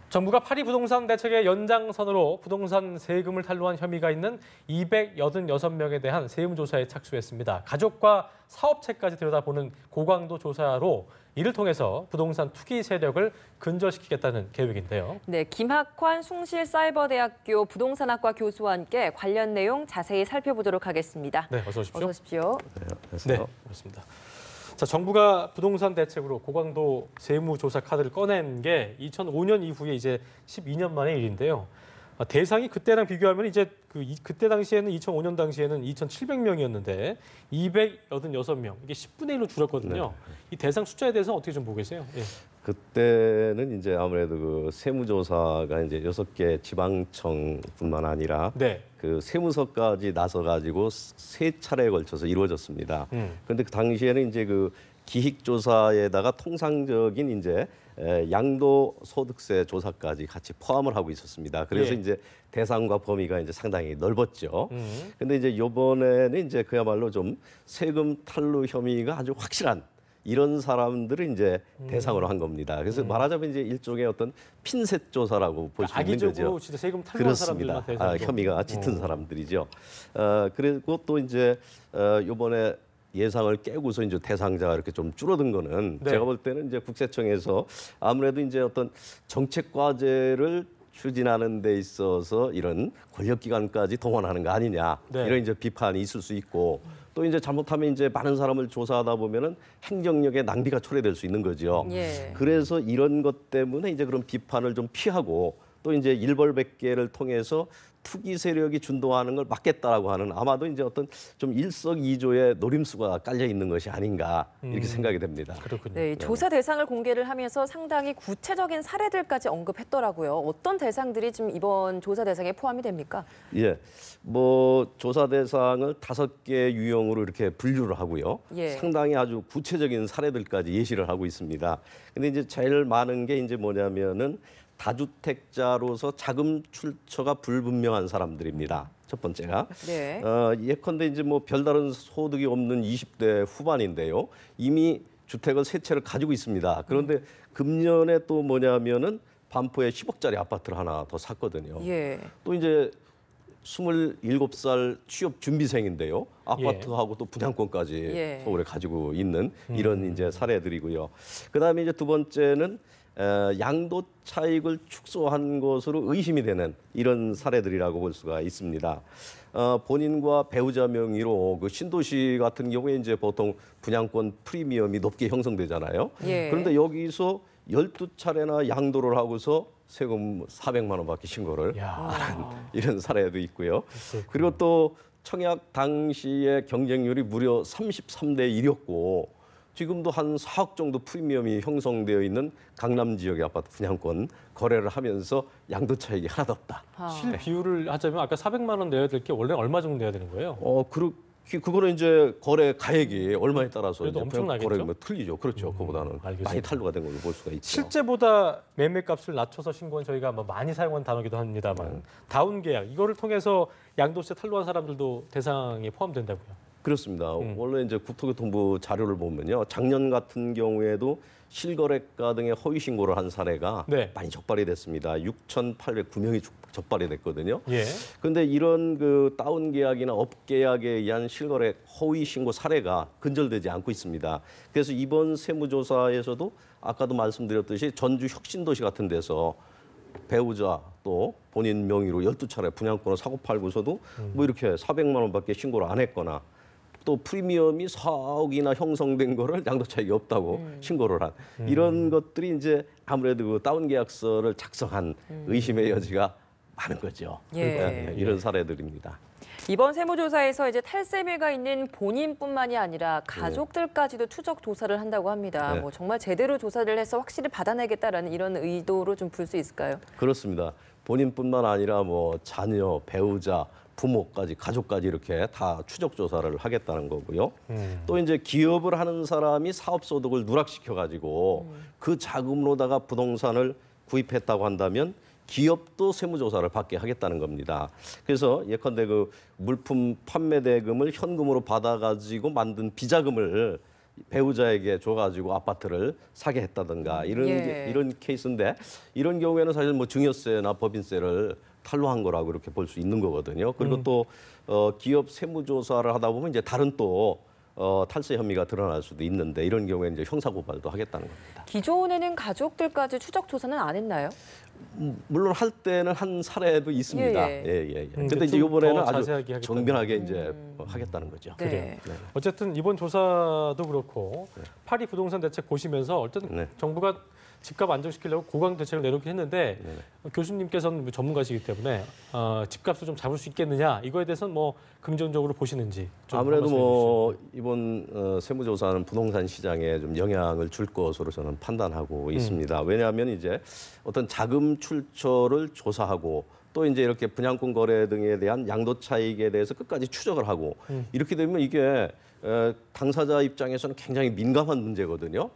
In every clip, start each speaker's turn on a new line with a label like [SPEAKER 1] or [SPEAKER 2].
[SPEAKER 1] 정부가 파리 부동산 대책의 연장선으로 부동산 세금을 탈루한 혐의가 있는 286명에 대한 세무조사에 착수했습니다. 가족과 사업체까지 들여다보는 고강도 조사로 이를 통해서 부동산 투기 세력을 근절시키겠다는 계획인데요.
[SPEAKER 2] 네, 김학환 숭실사이버대학교 부동산학과 교수와 함께 관련 내용 자세히 살펴보도록 하겠습니다.
[SPEAKER 1] 네, 어서 오십시오.
[SPEAKER 2] 어서 오십시오.
[SPEAKER 1] 네, 그렇습니다. 자, 정부가 부동산 대책으로 고강도 세무조사 카드를 꺼낸 게 2005년 이후에 이제 12년 만의 일인데요. 대상이 그때랑 비교하면 이제 그때 당시에는 2005년 당시에는 2,700명이었는데 286명, 이게 10분의 1로 줄었거든요.
[SPEAKER 3] 네.
[SPEAKER 1] 이 대상 숫자에 대해서 어떻게 좀 보겠어요? 예.
[SPEAKER 3] 그때는 이제 아무래도 그 세무조사가 이제 6개 지방청뿐만 아니라
[SPEAKER 1] 네.
[SPEAKER 3] 그 세무서까지 나서 가지고 3차례에 걸쳐서 이루어졌습니다. 그런데 그 당시에는 이제 그 기획조사에다가 통상적인 이제 양도소득세 조사까지 같이 포함을 하고 있었습니다. 그래서
[SPEAKER 1] 예.
[SPEAKER 3] 이제 대상과 범위가 이제 상당히 넓었죠. 근데 이제 이번에는 이제 그야말로 좀 세금 탈루 혐의가 아주 확실한 이런 사람들을 이제 대상으로 한 겁니다. 그래서 말하자면 이제 일종의 어떤 핀셋 조사라고 볼 수 있는 거죠.
[SPEAKER 1] 악의적으로 진짜 세금 탈루한 사람들만
[SPEAKER 3] 그렇습니다.
[SPEAKER 1] 대상으로.
[SPEAKER 3] 혐의가 짙은 사람들이죠. 그리고 또 이제 이번에 예상을 깨고서 이제 대상자가 이렇게 좀 줄어든 거는
[SPEAKER 1] 네.
[SPEAKER 3] 제가 볼 때는 이제 국세청에서 아무래도 이제 어떤 정책 과제를 추진하는 데 있어서 이런 권력기관까지 동원하는 거 아니냐,
[SPEAKER 1] 네.
[SPEAKER 3] 이런 이제 비판이 있을 수 있고, 또 이제 잘못하면 이제 많은 사람을 조사하다 보면은 행정력의 낭비가 초래될 수 있는 거죠.
[SPEAKER 2] 예.
[SPEAKER 3] 그래서 이런 것 때문에 이제 그런 비판을 좀 피하고 또 이제 일벌백계를 통해서 투기 세력이 준동하는 걸 막겠다라고 하는, 아마도 이제 어떤 좀 일석이조의 노림수가 깔려 있는 것이 아닌가 이렇게 생각이 됩니다.
[SPEAKER 1] 그렇군요.
[SPEAKER 2] 네, 조사 대상을 공개를 하면서 상당히 구체적인 사례들까지 언급했더라고요. 어떤 대상들이 지금 이번 조사 대상에 포함이 됩니까?
[SPEAKER 3] 예, 뭐 조사 대상을 5개 유형으로 이렇게 분류를 하고요.
[SPEAKER 2] 예.
[SPEAKER 3] 상당히 아주 구체적인 사례들까지 예시를 하고 있습니다. 근데 이제 제일 많은 게 이제 뭐냐면은 다주택자로서 자금 출처가 불분명한 사람들입니다. 첫 번째가.
[SPEAKER 2] 네.
[SPEAKER 3] 예컨대 이제 뭐 별다른 소득이 없는 20대 후반인데요. 이미 주택을 3채를 가지고 있습니다. 그런데 금년에 또 뭐냐면은 반포에 10억짜리 아파트를 하나 더 샀거든요.
[SPEAKER 2] 예.
[SPEAKER 3] 또 이제 27살 취업 준비생인데요. 아파트하고 또 분양권까지
[SPEAKER 2] 예.
[SPEAKER 3] 서울에 가지고 있는 이런 이제 사례들이고요. 그다음에 이제 두 번째는 양도 차익을 축소한 것으로 의심이 되는 이런 사례들이라고 볼 수가 있습니다. 본인과 배우자 명의로 그 신도시 같은 경우에 이제 보통 분양권 프리미엄이 높게 형성되잖아요.
[SPEAKER 2] 예.
[SPEAKER 3] 그런데 여기서 12차례나 양도를 하고서 세금 400만 원밖에 신고를
[SPEAKER 1] 야.
[SPEAKER 3] 안 한 이런 사례도 있고요. 그리고 또 청약 당시의 경쟁률이 무려 33대 1이었고 지금도 한 4억 정도 프리미엄이 형성되어 있는 강남 지역의 아파트 분양권 거래를 하면서 양도 차익이 하나도 없다.
[SPEAKER 1] 실비율을 하자면 아까 400만 원 내야 될 게 원래 얼마 정도 내야 되는 거예요?
[SPEAKER 3] 그거는 이제 거래 가액이 얼마에 따라서
[SPEAKER 1] 그래도
[SPEAKER 3] 이제
[SPEAKER 1] 엄청나겠죠?
[SPEAKER 3] 거래가 틀리죠. 그렇죠. 그보다는
[SPEAKER 1] 알겠습니다.
[SPEAKER 3] 많이 탈루가 된 걸로 볼 수가 있죠.
[SPEAKER 1] 실제보다 매매값을 낮춰서 신고한 저희가 뭐 많이 사용한 단어기도 합니다만 다운 계약 이거를 통해서 양도세 탈루한 사람들도 대상에 포함된다고요.
[SPEAKER 3] 그렇습니다. 원래 이제 국토교통부 자료를 보면요, 작년 같은 경우에도 실거래가 등의 허위 신고를 한 사례가
[SPEAKER 1] 네.
[SPEAKER 3] 많이 적발이 됐습니다. 6,809명이 적발이 됐거든요.
[SPEAKER 1] 예.
[SPEAKER 3] 그런데 이런 그 다운 계약이나 업 계약에 의한 실거래 허위 신고 사례가 근절되지 않고 있습니다. 그래서 이번 세무조사에서도 아까도 말씀드렸듯이 전주 혁신도시 같은 데서 배우자 또 본인 명의로 12차례 분양권을 사고 팔고서도 뭐 이렇게 400만 원밖에 신고를 안 했거나 또 프리미엄이 4억이나 형성된 거를 양도 차익이 없다고 신고를 한 이런 것들이 이제 아무래도 그 다운 계약서를 작성한 의심의 여지가 많은 거죠.
[SPEAKER 2] 예.
[SPEAKER 3] 이런 사례들입니다.
[SPEAKER 2] 이번 세무조사에서 이제 탈세매가 있는 본인뿐만이 아니라 가족들까지도 투적 조사를 한다고 합니다.
[SPEAKER 3] 네.
[SPEAKER 2] 뭐 정말 제대로 조사를 해서 확실히 받아내겠다라는 이런 의도로 좀 볼 수 있을까요?
[SPEAKER 3] 그렇습니다. 본인뿐만 아니라 뭐 자녀, 배우자, 부모까지 가족까지 이렇게 다 추적 조사를 하겠다는 거고요. 또 이제 기업을 하는 사람이 사업 소득을 누락시켜 가지고 그 자금으로다가 부동산을 구입했다고 한다면 기업도 세무조사를 받게 하겠다는 겁니다. 그래서 예컨대 그 물품 판매 대금을 현금으로 받아가지고 만든 비자금을 배우자에게 줘가지고 아파트를 사게 했다든가 이런
[SPEAKER 2] 예.
[SPEAKER 3] 이런 케이스인데 이런 경우에는 사실 뭐 증여세나 법인세를 탈루한 거라고 이렇게 볼 수 있는 거거든요. 그리고 또 기업 세무조사를 하다 보면 이제 다른 또 탈세 혐의가 드러날 수도 있는데 이런 경우에 이제 형사고발도 하겠다는 겁니다.
[SPEAKER 2] 기존에는 가족들까지 추적 조사는 안 했나요?
[SPEAKER 3] 물론 할 때는 한 사례도 있습니다.
[SPEAKER 2] 예.
[SPEAKER 3] 예.
[SPEAKER 1] 근데
[SPEAKER 3] 근데 이제
[SPEAKER 1] 좀
[SPEAKER 3] 이번에는
[SPEAKER 1] 더
[SPEAKER 3] 아주
[SPEAKER 1] 자세하게 하겠다는
[SPEAKER 3] 정밀하게 이제 하겠다는 거죠.
[SPEAKER 2] 네.
[SPEAKER 1] 그래요. 어쨌든 이번 조사도 그렇고 파리 부동산 대책 보시면서 어쨌든
[SPEAKER 3] 네.
[SPEAKER 1] 정부가 집값 안정시키려고 고강 대책을 내놓긴 했는데 교수님께서는 뭐 전문가시기 때문에 집값을 좀 잡을 수 있겠느냐 이거에 대해서는 뭐 긍정적으로 보시는지 좀
[SPEAKER 3] 아무래도
[SPEAKER 1] 말씀해
[SPEAKER 3] 뭐 이번 세무조사는 부동산 시장에 좀 영향을 줄 것으로 저는 판단하고 있습니다. 왜냐하면 이제 어떤 자금 출처를 조사하고 또 이제 이렇게 분양권 거래 등에 대한 양도 차익에 대해서 끝까지 추적을 하고 이렇게 되면 이게 당사자 입장에서는 굉장히 민감한 문제거든요.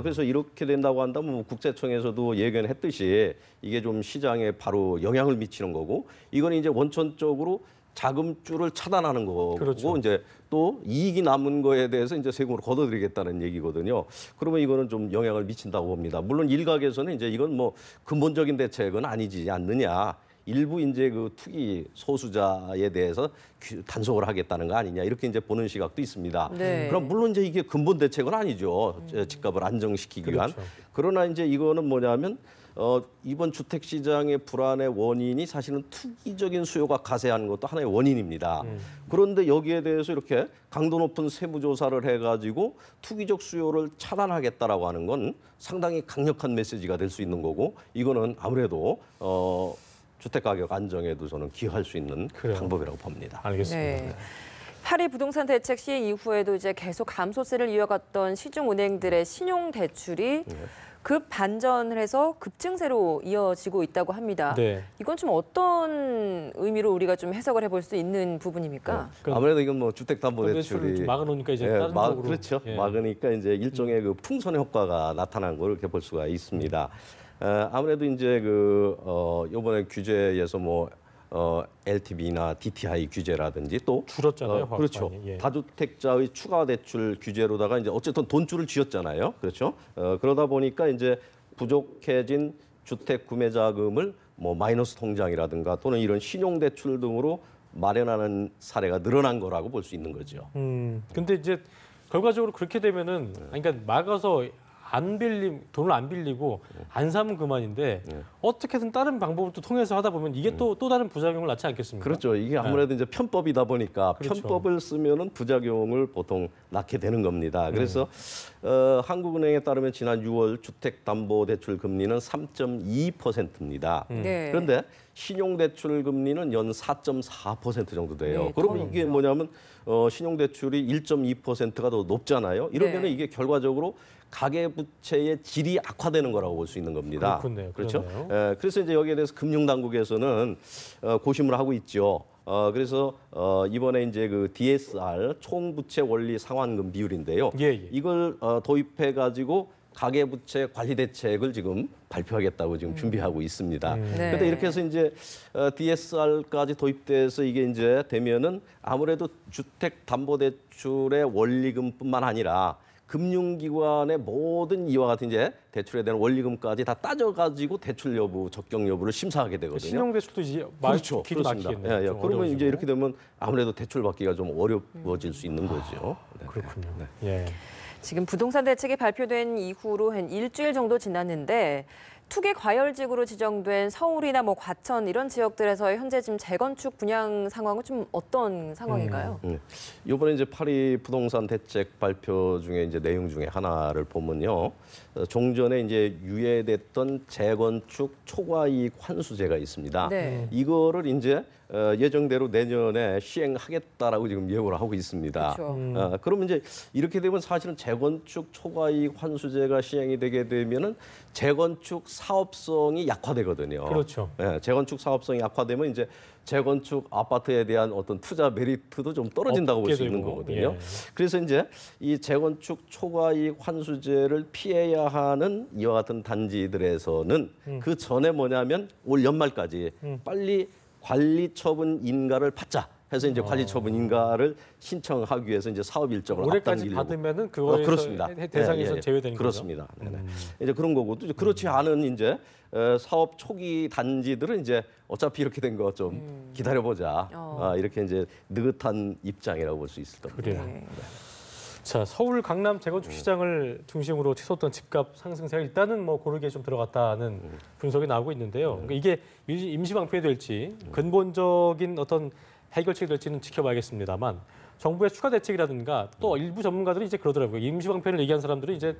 [SPEAKER 3] 그래서 이렇게 된다고 한다면 뭐 국세청에서도 예견했듯이 이게 좀 시장에 바로 영향을 미치는 거고 이건 이제 원천적으로 자금줄을 차단하는 거고
[SPEAKER 1] 그렇죠.
[SPEAKER 3] 이제 또 이익이 남은 거에 대해서 이제 세금으로 걷어들이겠다는 얘기거든요. 그러면 이거는 좀 영향을 미친다고 봅니다. 물론 일각에서는 이제 이건 뭐 근본적인 대책은 아니지 않느냐. 일부 이제 그 투기 소수자에 대해서 단속을 하겠다는 거 아니냐 이렇게 이제 보는 시각도 있습니다.
[SPEAKER 2] 네.
[SPEAKER 3] 그럼 물론 이제 이게 근본 대책은 아니죠. 집값을 안정시키기 위한.
[SPEAKER 1] 그렇죠.
[SPEAKER 3] 그러나 이제 이거는 뭐냐면 이번 주택 시장의 불안의 원인이 사실은 투기적인 수요가 가세하는 것도 하나의 원인입니다. 그런데 여기에 대해서 이렇게 강도 높은 세무 조사를 해가지고 투기적 수요를 차단하겠다라고 하는 건 상당히 강력한 메시지가 될 수 있는 거고 이거는 아무래도 주택 가격 안정에도 저는 기여할 수 있는
[SPEAKER 1] 그래요.
[SPEAKER 3] 방법이라고 봅니다.
[SPEAKER 1] 알겠습니다.
[SPEAKER 2] 네. 파리 부동산 대책 시행 이후에도 이제 계속 감소세를 이어갔던 시중은행들의 신용 대출이 급 반전을 해서 급증세로 이어지고 있다고 합니다.
[SPEAKER 1] 네.
[SPEAKER 2] 이건 좀 어떤 의미로 우리가 좀 해석을 해볼 수 있는 부분입니까?
[SPEAKER 1] 그러니까
[SPEAKER 3] 아무래도 이건 뭐
[SPEAKER 1] 대출을
[SPEAKER 3] 주택담보대출이
[SPEAKER 1] 좀 막아놓으니까 이제 다른 쪽으로
[SPEAKER 3] 그렇죠.
[SPEAKER 1] 예.
[SPEAKER 3] 막으니까 이제 일종의 그 풍선 효과가 나타난 걸 이렇게 볼 수가 있습니다. 아무래도 이제 이번에 규제에서 뭐 LTV나 DTI 규제라든지 또
[SPEAKER 1] 줄었잖아요.
[SPEAKER 3] 그렇죠.
[SPEAKER 1] 많이. 예.
[SPEAKER 3] 다주택자의 추가 대출 규제로다가 이제 어쨌든 돈줄을 쥐었잖아요. 그렇죠. 그러다 보니까 이제 부족해진 주택 구매 자금을 뭐 마이너스 통장이라든가 또는 이런 신용 대출 등으로 마련하는 사례가 늘어난 거라고 볼 수 있는 거죠.
[SPEAKER 1] 근데 이제 결과적으로 그렇게 되면은 그러니까 막아서 돈을 안 빌리고 안 사면 그만인데 어떻게든 다른 방법을 또 통해서 하다 보면 이게 또 다른 부작용을 낳지 않겠습니까?
[SPEAKER 3] 그렇죠. 이게 아무래도 이제 편법이다 보니까
[SPEAKER 1] 그렇죠.
[SPEAKER 3] 편법을 쓰면은 부작용을 보통 낳게 되는 겁니다. 그래서 한국은행에 따르면 지난 6월 주택담보대출 금리는 3.2%입니다.
[SPEAKER 2] 네.
[SPEAKER 3] 그런데 신용대출 금리는 연 4.4% 정도 돼요.
[SPEAKER 2] 네,
[SPEAKER 3] 그러면
[SPEAKER 2] 더
[SPEAKER 3] 이게
[SPEAKER 2] 높죠.
[SPEAKER 3] 뭐냐면 신용대출이 1.2%가 더 높잖아요. 이러면
[SPEAKER 2] 네.
[SPEAKER 3] 이게 결과적으로 가계부채의 질이 악화되는 거라고 볼 수 있는 겁니다.
[SPEAKER 1] 그렇군요.
[SPEAKER 3] 그렇죠?
[SPEAKER 1] 그러네요.
[SPEAKER 3] 그래서 이제 여기에 대해서 금융당국에서는 고심을 하고 있죠. 그래서 이번에 이제 그 DSR 총부채 원리 상환금 비율인데요.
[SPEAKER 1] 예, 예.
[SPEAKER 3] 이걸 도입해 가지고 가계부채 관리 대책을 지금 발표하겠다고 지금 준비하고 있습니다.
[SPEAKER 2] 네.
[SPEAKER 3] 그런데 이렇게 해서 이제 DSR까지 도입돼서 이게 이제 되면은 아무래도 주택담보대출의 원리금뿐만 아니라 금융기관의 모든 이와 같은 이제 대출에 대한 원리금까지 다 따져가지고 대출 여부, 적격 여부를 심사하게 되거든요.
[SPEAKER 1] 신용대출도 이제
[SPEAKER 3] 그렇죠.
[SPEAKER 1] 길이
[SPEAKER 3] 그렇습니다.
[SPEAKER 1] 막히겠네요.
[SPEAKER 3] 예, 예.
[SPEAKER 1] 좀
[SPEAKER 3] 그러면
[SPEAKER 1] 어려워지고.
[SPEAKER 3] 이제 이렇게 되면 아무래도 대출 받기가 좀 어려워질 수 있는 거죠. 네.
[SPEAKER 1] 그렇군요.
[SPEAKER 3] 네.
[SPEAKER 1] 예.
[SPEAKER 2] 지금 부동산 대책이 발표된 이후로 한 일주일 정도 지났는데 투기 과열지구로 지정된 서울이나 뭐 과천 이런 지역들에서의 현재 지금 재건축 분양 상황은 좀 어떤 상황인가요?
[SPEAKER 3] 이번에 이제 파리 부동산 대책 발표 중에 이제 내용 중에 하나를 보면요, 종전에 이제 유예됐던 재건축 초과이익 환수제가 있습니다.
[SPEAKER 2] 네.
[SPEAKER 3] 이거를 이제 예정대로 내년에 시행하겠다라고 지금 예고를 하고 있습니다.
[SPEAKER 2] 그렇죠.
[SPEAKER 3] 그러면 이제 이렇게 되면 사실은 재건축 초과이익 환수제가 시행이 되게 되면은 재건축 사업성이 약화되거든요.
[SPEAKER 1] 그렇죠.
[SPEAKER 3] 예, 재건축 사업성이 약화되면 이제 재건축 아파트에 대한 어떤 투자 메리트도 좀 떨어진다고 볼 수 있는
[SPEAKER 1] 되고,
[SPEAKER 3] 거거든요.
[SPEAKER 1] 예.
[SPEAKER 3] 그래서 이제 이 재건축 초과이익 환수제를 피해야 하는 이와 같은 단지들에서는 그 전에 뭐냐면 올 연말까지 빨리 관리 처분 인가를 받자. 해서 이제 관리처분 인가를 신청하기 위해서 이제 사업 일정을
[SPEAKER 1] 올해까지
[SPEAKER 3] 앞당기려고.
[SPEAKER 1] 받으면은 그거에서
[SPEAKER 3] 그렇습니다.
[SPEAKER 1] 대상에서 제외되는
[SPEAKER 3] 그렇습니다.
[SPEAKER 1] 거죠.
[SPEAKER 3] 네네. 이제 그런 거고 또 이제 그렇지 않은 이제 사업 초기 단지들은 이제 어차피 이렇게 된 거 좀 기다려보자. 이렇게 이제 느긋한 입장이라고 볼 수 있을 겁니다.
[SPEAKER 1] 그래요.
[SPEAKER 2] 네.
[SPEAKER 1] 자, 서울 강남 재건축 시장을 중심으로 치솟던 집값 상승세가 일단은 뭐 고르게 좀 들어갔다는 분석이 나오고 있는데요. 그러니까 이게 임시 방편이 될지 근본적인 어떤 해결책이 될지는 지켜봐야겠습니다만 정부의 추가 대책이라든가 또 일부 전문가들이 이제 그러더라고요. 임시 방편을 얘기한 사람들은 이제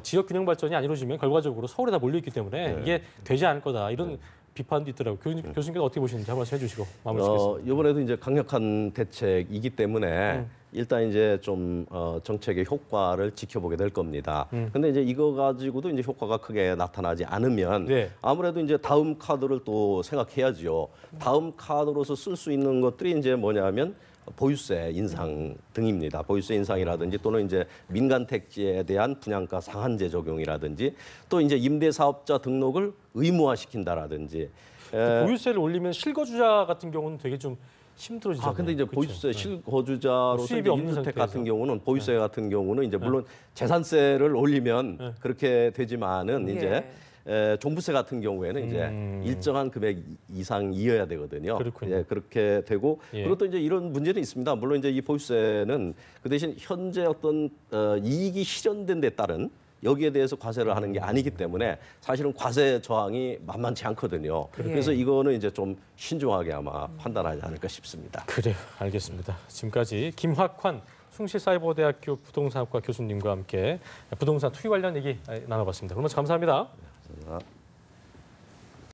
[SPEAKER 1] 지역 균형 발전이 안 이루어지면 결과적으로 서울에 다 몰려있기 때문에 이게 되지 않을 거다 이런 비판도 있더라고요. 교수님께서 어떻게 보시는지 한 말씀 해주시고 마무리 짓겠습니다.
[SPEAKER 3] 이번에도 이제 강력한 대책이기 때문에 일단 이제 좀 정책의 효과를 지켜보게 될 겁니다. 근데 이제 이거 가지고도 이제 효과가 크게 나타나지 않으면
[SPEAKER 1] 네.
[SPEAKER 3] 아무래도 이제 다음 카드를 또 생각해야지요. 다음 카드로서 쓸 수 있는 것들이 이제 뭐냐면 보유세 인상 등입니다. 보유세 인상이라든지 또는 이제 민간 택지에 대한 분양가 상한제 적용이라든지 또 이제 임대사업자 등록을 의무화시킨다라든지.
[SPEAKER 1] 보유세를 올리면 실거주자 같은 경우는 되게 좀 힘들어지잖아요.
[SPEAKER 3] 근데 이제
[SPEAKER 1] 그렇죠?
[SPEAKER 3] 보유세 실거주자로서
[SPEAKER 1] 수입이
[SPEAKER 3] 이제
[SPEAKER 1] 없는
[SPEAKER 3] 임주택
[SPEAKER 1] 상태에서.
[SPEAKER 3] 같은 경우는 보유세 같은 경우는 이제 물론 재산세를 올리면 그렇게 되지만은 이제 종부세 같은 경우에는 이제 일정한 금액 이상이어야 되거든요.
[SPEAKER 1] 그렇군요.
[SPEAKER 3] 예, 그렇게 되고
[SPEAKER 1] 예.
[SPEAKER 3] 그리고 또 이제 이런 문제는 있습니다. 물론 이제 이 보유세는 그 대신 현재 어떤 이익이 실현된 데 따른 여기에 대해서 과세를 하는 게 아니기 때문에 사실은 과세 저항이 만만치 않거든요. 그래서 이거는 이제 좀 신중하게 아마 판단하지 않을까 싶습니다.
[SPEAKER 1] 그래요. 알겠습니다. 지금까지 김학환 숭실사이버대학교 부동산학과 교수님과 함께 부동산 투기 관련 얘기 나눠봤습니다. 그러면 감사합니다.
[SPEAKER 3] 감사합니다.